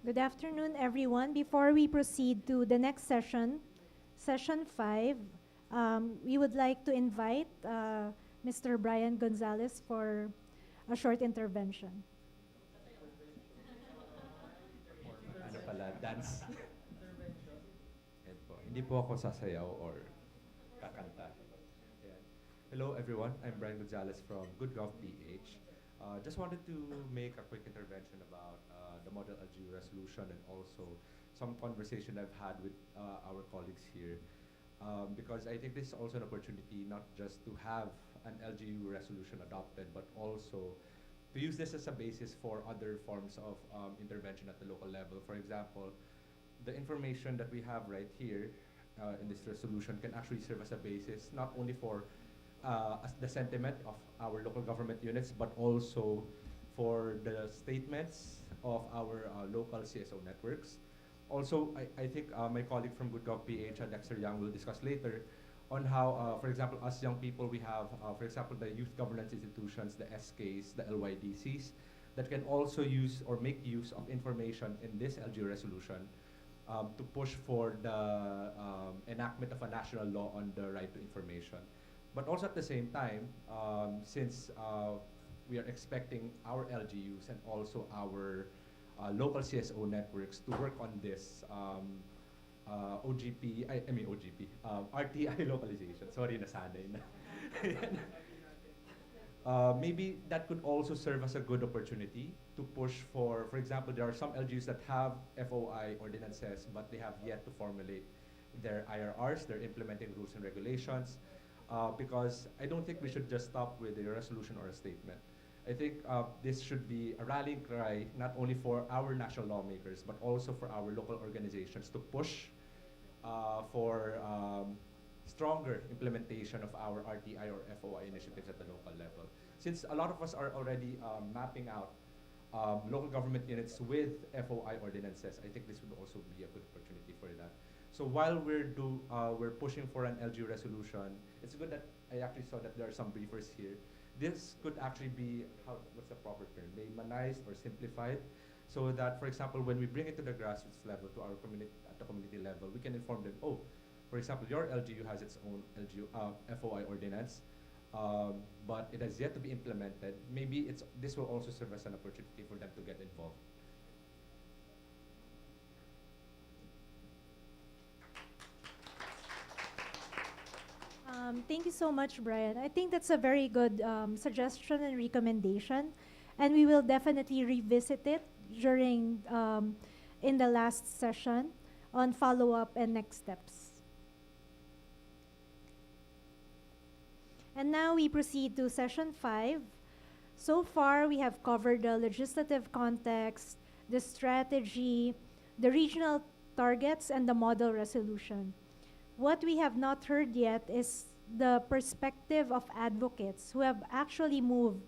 Good afternoon, everyone. Before we proceed to the next session, session 5, we would like to invite Mr. Brian Gonzalez for a short intervention. Ano pala, dance. Yan po. Hindi po ako sasayaw or kakanta. Ayan. Hello everyone, I'm Brian Gonzalez from GoodGovPH. Just wanted to make a quick intervention about the Model LGU resolution and also some conversation I've had with our colleagues here. Because I think this is also an opportunity not just to have an LGU resolution adopted, but also to use this as a basis for other forms of intervention at the local level. For example, the information that we have right here in this resolution can actually serve as a basis not only for as the sentiment of our local government units, but also for the statements of our local CSO networks. Also, I think my colleague from GoodGovPH, Dexter Young, will discuss later on how, for example, us young people, we have, for example, the youth governance institutions, the SKs, the LYDCs, that can also use or make use of information in this LGU resolution to push for the enactment of a national law on the right to information. But also at the same time, since we are expecting our LGUs and also our local CSO networks to work on this RTI localization. Sorry, nasanay na. Maybe that could also serve as a good opportunity to push for example, there are some LGUs that have FOI ordinances, but they have yet to formulate their IRRs, their implementing rules and regulations, because I don't think we should just stop with a resolution or a statement. I think this should be a rallying cry, not only for our national lawmakers, but also for our local organizations to push for stronger implementation of our RTI or FOI initiatives at the local level. Since a lot of us are already mapping out local government units with FOI ordinances, I think this would also be a good opportunity for that. So while we're pushing for an LGU resolution, it's good that I actually saw that there are some briefers here. This could actually be, what's the proper term, laymanized or simplified, so that, for example, when we bring it to the grassroots level, to our community, at the community level, we can inform them, oh, for example, your LGU has its own LGU, FOI ordinance, but it has yet to be implemented. Maybe this will also serve as an opportunity for them to get involved. Thank you so much, Brian. I think that's a very good suggestion and recommendation, and we will definitely revisit it during in the last session on follow-up and next steps. And now we proceed to session 5. So far, we have covered the legislative context, the strategy, the regional targets, and the model resolution. What we have not heard yet is the perspective of advocates who have actually moved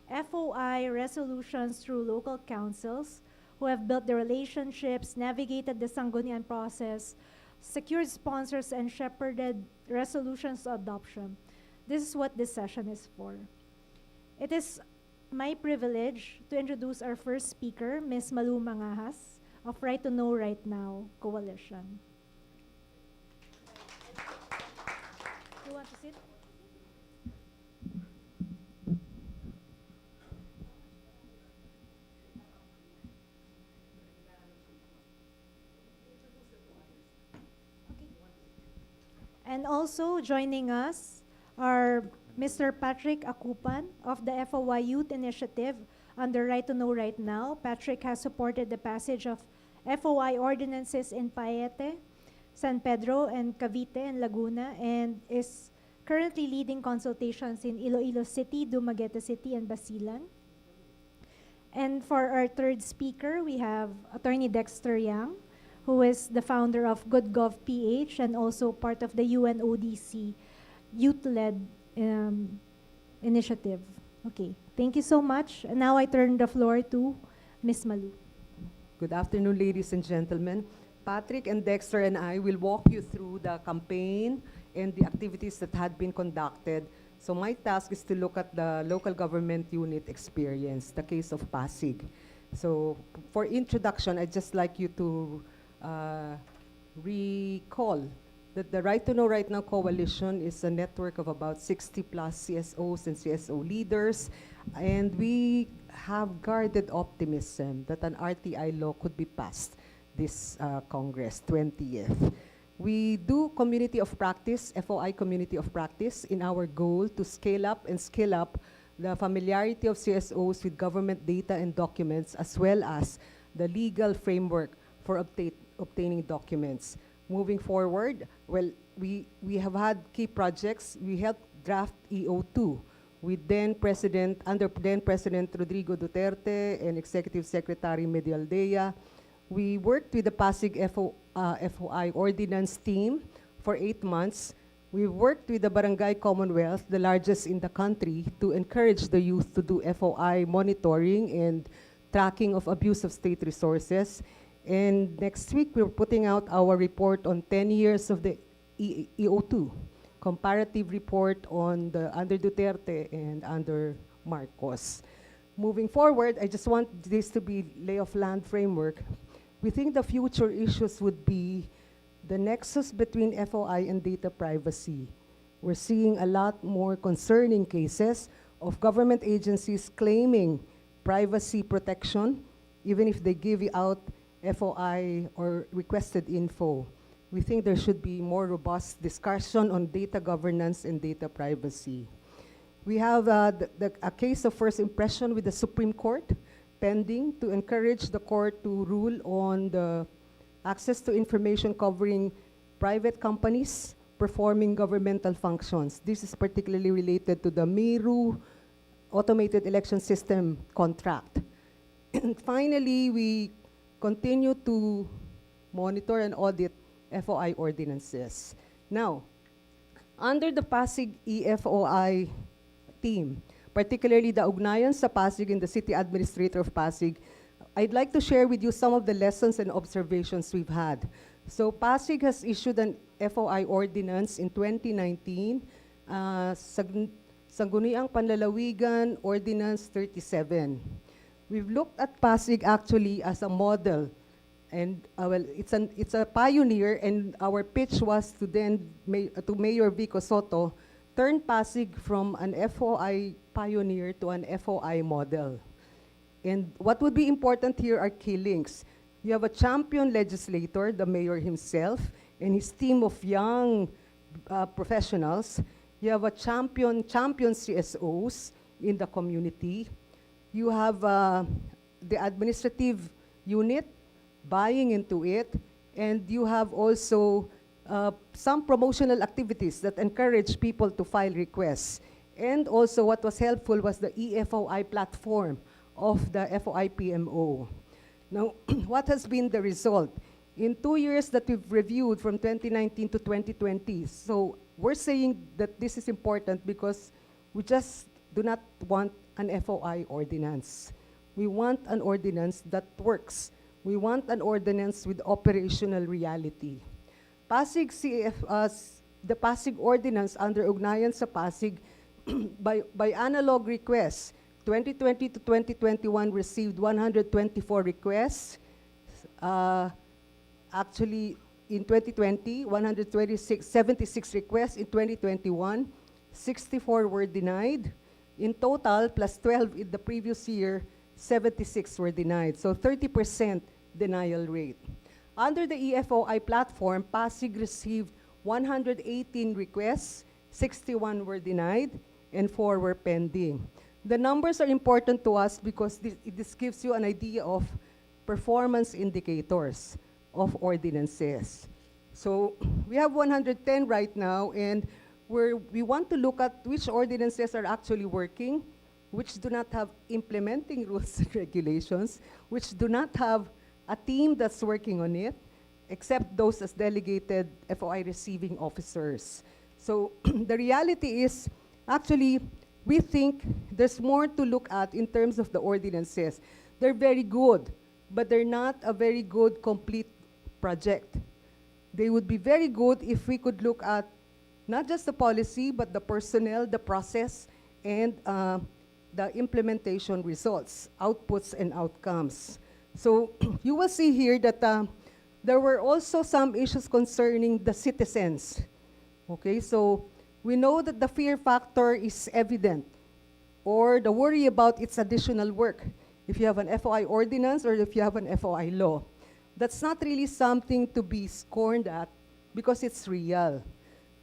FOI resolutions through local councils, who have built the relationships, navigated the Sanggunian process, secured sponsors, and shepherded resolutions to adoption. This is what this session is for. It is my privilege to introduce our first speaker, Ms. Malu Mangahas of Right to Know Right Now Coalition. You want to sit? And also joining us are Mr. Patrick Akupan of the FOI Youth Initiative under Right to Know Right Now. Patrick has supported the passage of FOI ordinances in Paete, San Pedro, and Cavite and Laguna, and is currently leading consultations in Iloilo City, Dumaguete City, and Basilan. And for our third speaker, we have Attorney Dexter Young, who is the founder of GoodGovPH and also part of the UNODC youth-led initiative. Okay, thank you so much. And now I turn the floor to Ms. Malu. Good afternoon, ladies and gentlemen. Patrick and Dexter and I will walk you through the campaign and the activities that had been conducted. So my task is to look at the local government unit experience, the case of Pasig. So for introduction, I'd just like you to uh, recall that the Right to Know Right Now Coalition is a network of about 60 plus CSOs and CSO leaders, and we have guarded optimism that an RTI law could be passed this Congress 20th. We do community of practice, FOI community of practice, in our goal to scale up and scale up the familiarity of CSOs with government data and documents, as well as the legal framework for obtaining documents. Moving forward, well, we have had key projects. We helped draft EO2 with under then President Rodrigo Duterte and Executive Secretary Medialdea. We worked with the Pasig FOI ordinance team for 8 months. We worked with the Barangay Commonwealth, the largest in the country, to encourage the youth to do FOI monitoring and tracking of abuse of state resources. And next week, we're putting out our report on 10 years of the EO2, comparative report on the under Duterte and under Marcos. Moving forward, I just want this to be lay of land framework. We think the future issues would be the nexus between FOI and data privacy. We're seeing a lot more concerning cases of government agencies claiming privacy protection, even if they give you out FOI or requested info. We think there should be more robust discussion on data governance and data privacy. We have a case of first impression with the Supreme Court pending to encourage the court to rule on the access to information covering private companies performing governmental functions. This is particularly related to the Miru automated election system contract. And finally, we continue to monitor and audit FOI ordinances. Now, under the Pasig EFOI team, particularly the ugnayan sa Pasig and the City Administrator of Pasig, I'd like to share with you some of the lessons and observations we've had. So Pasig has issued an FOI ordinance in 2019, Sangguniang Panlalawigan Ordinance 37. We've looked at Pasig actually as a model, and well, it's a pioneer, and our pitch was to to Mayor Vico Soto, turn Pasig from an FOI pioneer to an FOI model. And what would be important here are key links. You have a champion legislator, the mayor himself, and his team of young professionals. You have a champion CSOs in the community. You have the administrative unit buying into it, and you have also some promotional activities that encourage people to file requests. And also what was helpful was the EFOI platform of the FOI-PMO. Now, what has been the result? In 2 years that we've reviewed from 2019 to 2020, so we're saying that this is important because we just do not want an FOI ordinance. We want an ordinance that works. We want an ordinance with operational reality. Pasig the Pasig ordinance under ugnayan sa Pasig by analog requests, 2020 to 2021 received 124 requests. Actually, in 2020, 76 requests. In 2021, 64 were denied. In total, plus 12 in the previous year, 76 were denied. So 30% denial rate. Under the EFOI platform, Pasig received 118 requests, 61 were denied, and 4 were pending. The numbers are important to us because this gives you an idea of performance indicators of ordinances. So we have 110 right now, and we want to look at which ordinances are actually working, which do not have implementing rules and regulations, which do not have a team that's working on it, except those as delegated FOI receiving officers. So the reality is, actually, we think there's more to look at in terms of the ordinances. They're very good, but they're not a very good complete project. They would be very good if we could look at not just the policy, but the personnel, the process, and the implementation results, outputs and outcomes. So you will see here that there were also some issues concerning the citizens. Okay, so we know that the fear factor is evident, or the worry about its additional work. If you have an FOI ordinance or if you have an FOI law, that's not really something to be scorned at because it's real.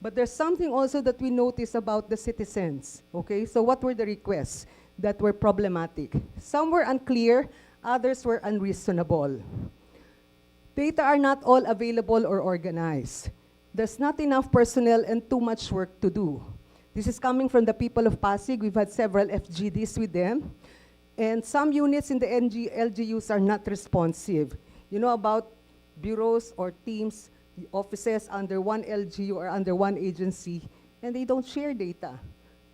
But there's something also that we notice about the citizens, okay? So what were the requests that were problematic? Some were unclear, others were unreasonable. Data are not all available or organized. There's not enough personnel and too much work to do. This is coming from the people of Pasig. We've had several FGDs with them. And some units in the LGUs are not responsive. You know about bureaus or teams, offices under one LGU or under one agency, and they don't share data.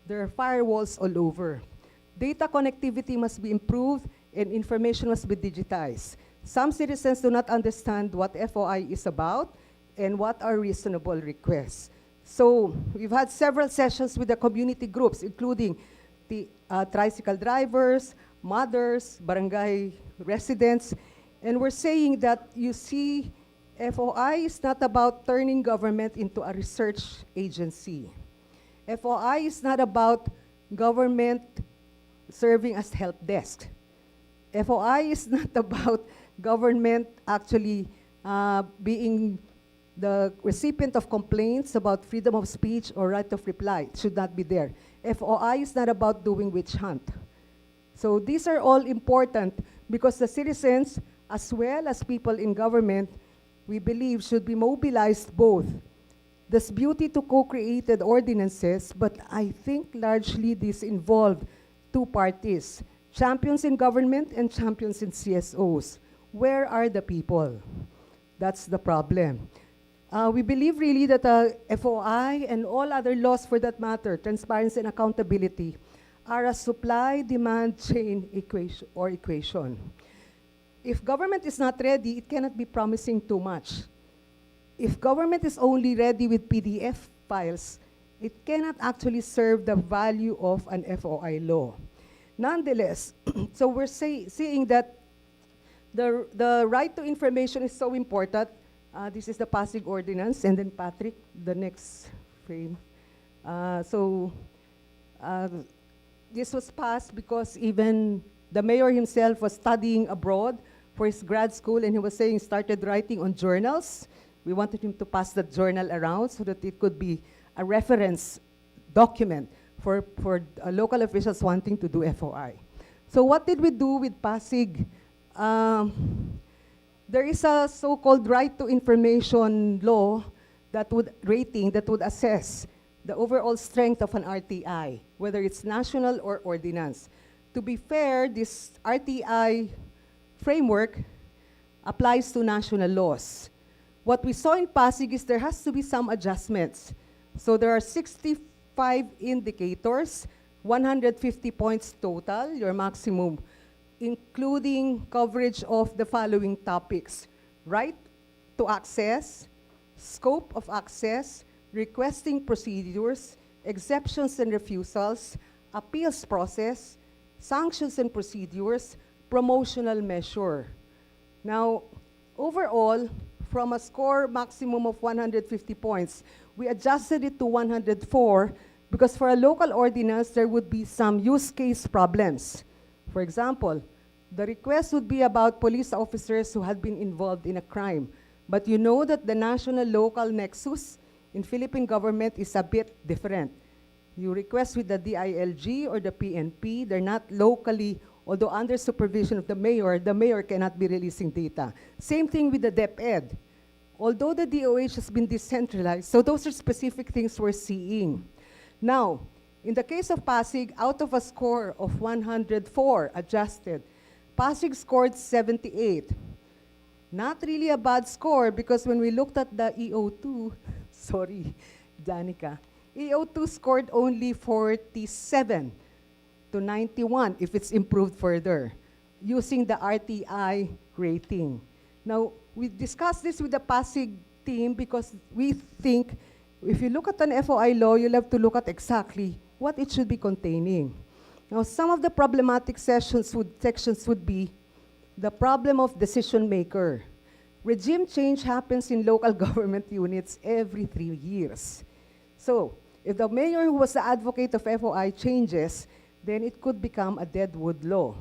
There are firewalls all over. Data connectivity must be improved and information must be digitized. Some citizens do not understand what FOI is about and what are reasonable requests. So we've had several sessions with the community groups, including the tricycle drivers, mothers, barangay residents, and we're saying that, you see, FOI is not about turning government into a research agency. FOI is not about government serving as help desk. FOI is not about government actually being the recipient of complaints about freedom of speech or right of reply. It should not be there. FOI is not about doing witch hunt. So these are all important because the citizens, as well as people in government, we believe should be mobilized both. There's beauty to co-created ordinances, but I think largely this involved two parties, champions in government and champions in CSOs. Where are the people? That's the problem. We believe really that FOI and all other laws for that matter, transparency and accountability, are a supply-demand chain equation. If government is not ready, it cannot be promising too much. If government is only ready with PDF files, it cannot actually serve the value of an FOI law. Nonetheless, so we're seeing that the right to information is so important. This is the Pasig Ordinance, and then Patrick, the next frame. This was passed because even the mayor himself was studying abroad for his grad school, and he was saying he started writing on journals. We wanted him to pass that journal around so that it could be a reference document for local officials wanting to do FOI. So what did we do with Pasig? There is a so-called right to information law that would assess the overall strength of an RTI, whether it's national or ordinance. To be fair, this RTI framework applies to national laws. What we saw in Pasig is there has to be some adjustments. So there are 65 indicators, 150 points total, your maximum, including coverage of the following topics: right to access, scope of access, requesting procedures, exceptions and refusals, appeals process, sanctions and procedures, promotional measure. Now, overall, from a score maximum of 150 points, we adjusted it to 104 because for a local ordinance, there would be some use case problems. For example, the request would be about police officers who had been involved in a crime. But you know that the national-local nexus in Philippine government is a bit different. You request with the DILG or the PNP, they're not locally, although under supervision of the mayor cannot be releasing data. Same thing with the DepEd. Although the DOH has been decentralized, so those are specific things we're seeing. Now, in the case of Pasig, out of a score of 104 adjusted, Pasig scored 78. Not really a bad score because when we looked at the EO2, sorry, Danica, EO2 scored only 47 to 91 if it's improved further using the RTI rating. Now, we discussed this with the Pasig team because we think if you look at an FOI law, you'll have to look at exactly what it should be containing. Now, some of the problematic sections would be the problem of decision maker. Regime change happens in local government units every 3 years. So, if the mayor who was the advocate of FOI changes, then it could become a deadwood law,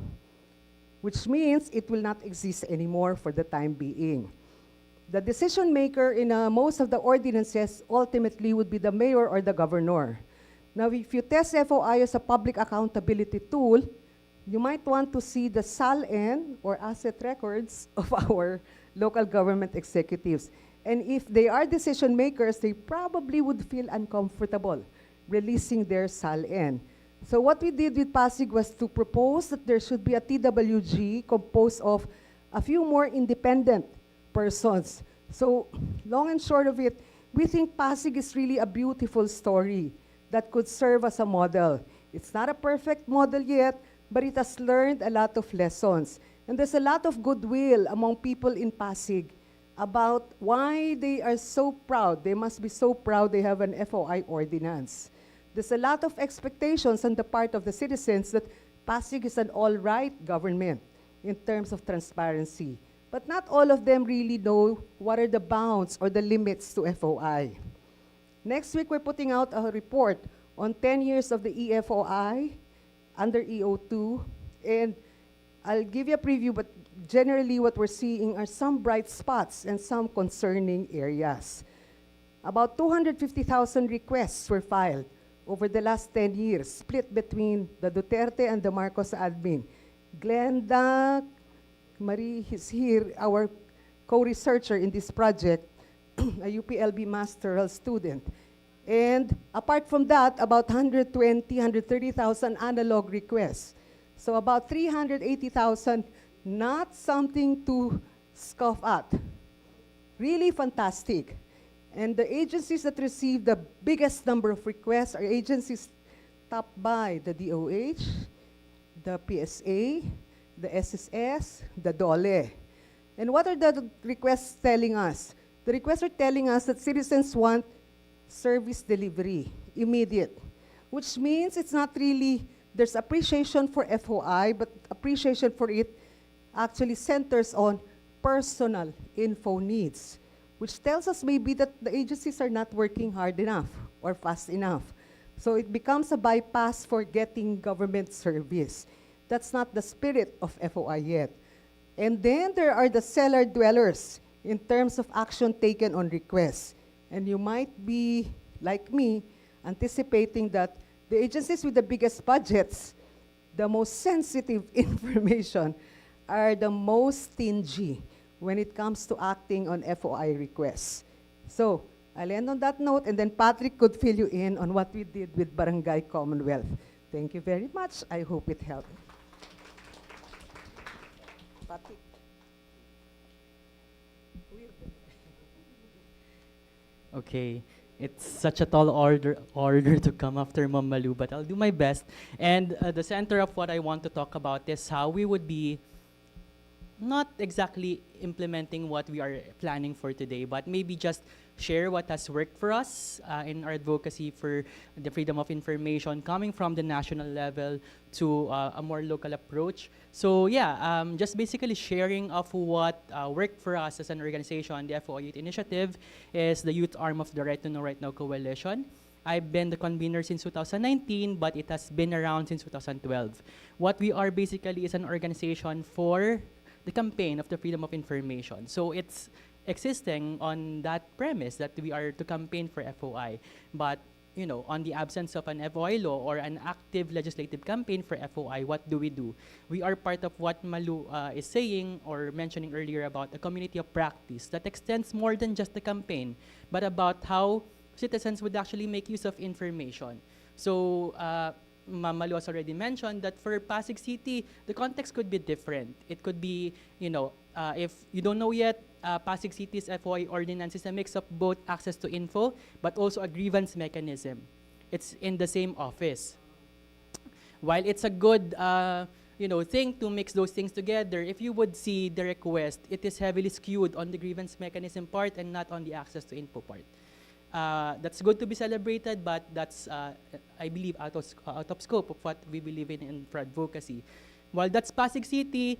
which means it will not exist anymore for the time being. The decision maker in most of the ordinances ultimately would be the mayor or the governor. Now, if you test FOI as a public accountability tool, you might want to see the SALN or asset records of our local government executives. And if they are decision makers, they probably would feel uncomfortable releasing their SALN. So what we did with Pasig was to propose that there should be a TWG composed of a few more independent persons. So long and short of it, we think Pasig is really a beautiful story that could serve as a model. It's not a perfect model yet, but it has learned a lot of lessons. And there's a lot of goodwill among people in Pasig about why they are so proud. They must be so proud they have an FOI ordinance. There's a lot of expectations on the part of the citizens that Pasig is an all-right government in terms of transparency. But not all of them really know what are the bounds or the limits to FOI. Next week, we're putting out a report on 10 years of the EFOI under EO2, and I'll give you a preview, but generally what we're seeing are some bright spots and some concerning areas. About 250,000 requests were filed over the last 10 years, split between the Duterte and the Marcos admin. Glenda Marie is here, our co-researcher in this project, a UPLB masteral student. And apart from that, about 130,000 analog requests. So about 380,000, not something to scoff at. Really fantastic. And the agencies that receive the biggest number of requests are agencies topped by the DOH, the PSA, the SSS, the DOLE. And what are the requests telling us? The requests are telling us that citizens want service delivery, immediate, which means it's not really, there's appreciation for FOI, but appreciation for it actually centers on personal info needs, which tells us maybe that the agencies are not working hard enough or fast enough. So it becomes a bypass for getting government service. That's not the spirit of FOI yet. And then there are the cellar dwellers in terms of action taken on requests. And you might be, like me, anticipating that the agencies with the biggest budgets, the most sensitive information, are the most stingy when it comes to acting on FOI requests. So I'll end on that note, and then Patrick could fill you in on what we did with Barangay Commonwealth. Thank you very much. I hope it helped. Patrick. Okay, it's such a tall order to come after Ma'am Malu, but I'll do my best. And the center of what I want to talk about is how we would be not exactly implementing what we are planning for today, but maybe just share what has worked for us in our advocacy for the freedom of information, coming from the national level to a more local approach. So yeah, just basically sharing of what worked for us as an organization. The FOI Youth Initiative is the youth arm of the Right to Know Right Now Coalition. I've been the convener since 2019, but it has been around since 2012. What we are basically is an organization for the campaign of the freedom of information. So it's existing on that premise that we are to campaign for FOI. But, you know, on the absence of an FOI law or an active legislative campaign for FOI, what do? We are part of what Malu is saying or mentioning earlier about a community of practice that extends more than just the campaign, but about how citizens would actually make use of information. So, Ma'am Malu has already mentioned that for Pasig City, the context could be different. It could be, you know, if you don't know yet, Pasig City's FOI ordinance is a mix of both access to info, but also a grievance mechanism. It's in the same office. While it's a good, you know, thing to mix those things together, if you would see the request, it is heavily skewed on the grievance mechanism part and not on the access to info part. That's good to be celebrated, but that's, I believe, out of scope of what we believe in for advocacy. While that's Pasig City,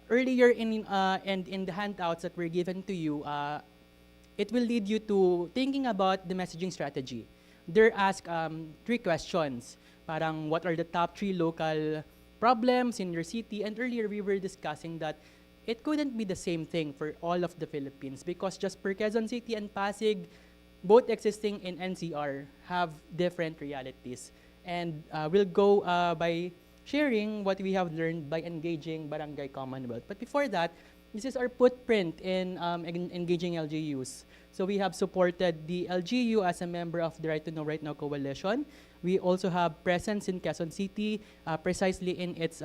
earlier and in the handouts that were given to you, it will lead you to thinking about the messaging strategy. They're asked 3 questions. Parang, what are the top 3 local problems in your city? And earlier we were discussing that it couldn't be the same thing for all of the Philippines because just per Quezon City and Pasig, both existing in NCR, have different realities. And we'll go by sharing what we have learned by engaging Barangay Commonwealth. But before that, this is our footprint in engaging LGUs. So we have supported the LGU as a member of the Right to Know Right Now Coalition. We also have presence in Quezon City, precisely in its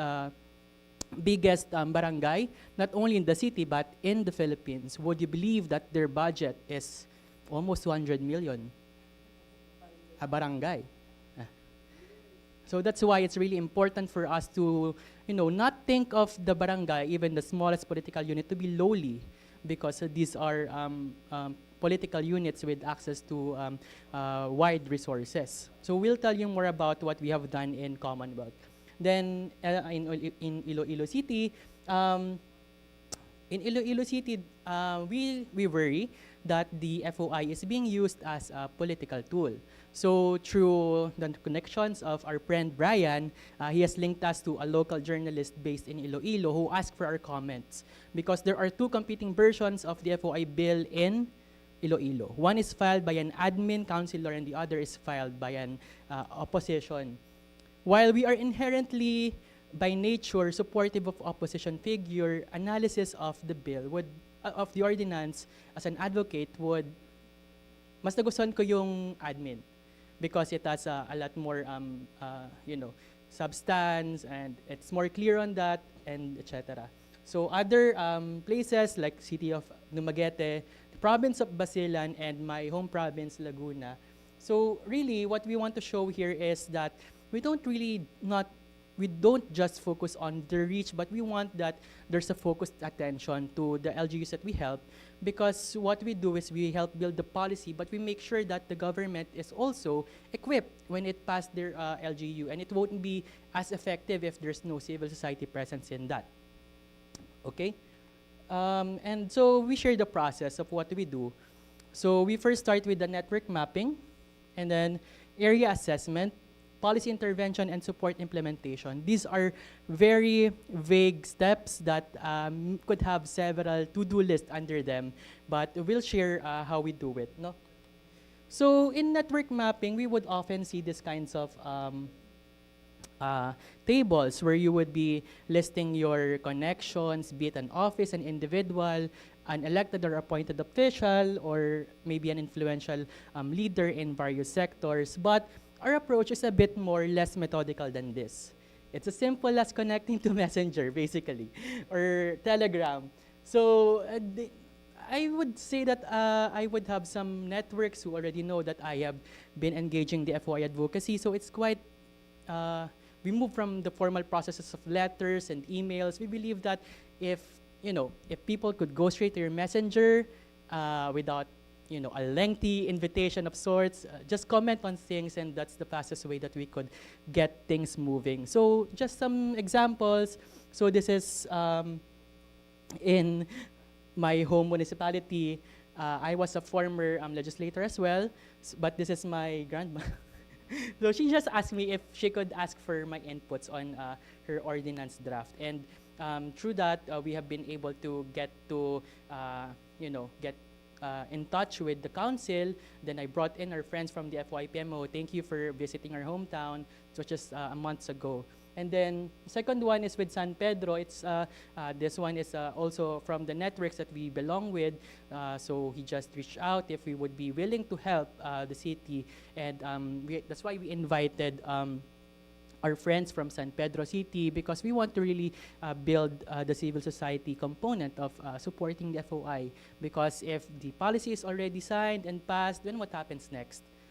biggest barangay, not only in the city but in the Philippines. Would you believe that their budget is almost 200 million? A barangay. So that's why it's really important for us to, not think of the barangay, even the smallest political unit, to be lowly, because these are political units with access to wide resources. So we'll tell you more about what we have done in Commonwealth. Then in Iloilo City, we worry that the FOI is being used as a political tool. So through the connections of our friend Brian, he has linked us to a local journalist based in Iloilo who asked for our comments because there are 2 competing versions of the FOI bill in Iloilo. One is filed by an admin councilor and the other is filed by an opposition. While we are inherently, by nature, supportive of opposition figure, analysis of the bill of the ordinance as an advocate would, mas nagustuhan ko yung admin because it has a lot more, substance and it's more clear on that and etc. So other places like City of Dumaguete, the province of Basilan, and my home province, Laguna. So really, what we want to show here is that we don't just focus on the reach, but we want that there's a focused attention to the LGUs that we help, because what we do is we help build the policy, but we make sure that the government is also equipped when it passed their LGU, and it won't be as effective if there's no civil society presence in that. Okay? And so we share the process of what we do. So we first start with the network mapping, and then area assessment, policy intervention, and support implementation. These are very vague steps that could have several to-do lists under them, but we'll share how we do it. No? So in network mapping, we would often see these kinds of tables where you would be listing your connections, be it an office, an individual, an elected or appointed official, or maybe an influential leader in various sectors. But our approach is a bit more less methodical than this. It's as simple as connecting to Messenger, basically, or Telegram. So I would say that I would have some networks who already know that I have been engaging the FOI advocacy. So it's quite, we move from the formal processes of letters and emails. We believe that if people could go straight to your Messenger without a lengthy invitation of sorts, just comment on things, and that's the fastest way that we could get things moving. So just some examples. So this is in my home municipality. I was a former legislator as well, but this is my grandma. So she just asked me if she could ask for my inputs on her ordinance draft. And through that, we have been able to get in touch with the council. Then I brought in our friends from the FOI-PMO. Thank you for visiting our hometown. It was just a month ago. And then second one is with San Pedro. It's this one is also from the networks that we belong with. So he just reached out if we would be willing to help the city, and that's why we invited our friends from San Pedro City, because we want to really build the civil society component of supporting the FOI. Because if the policy is already signed and passed, then what happens next?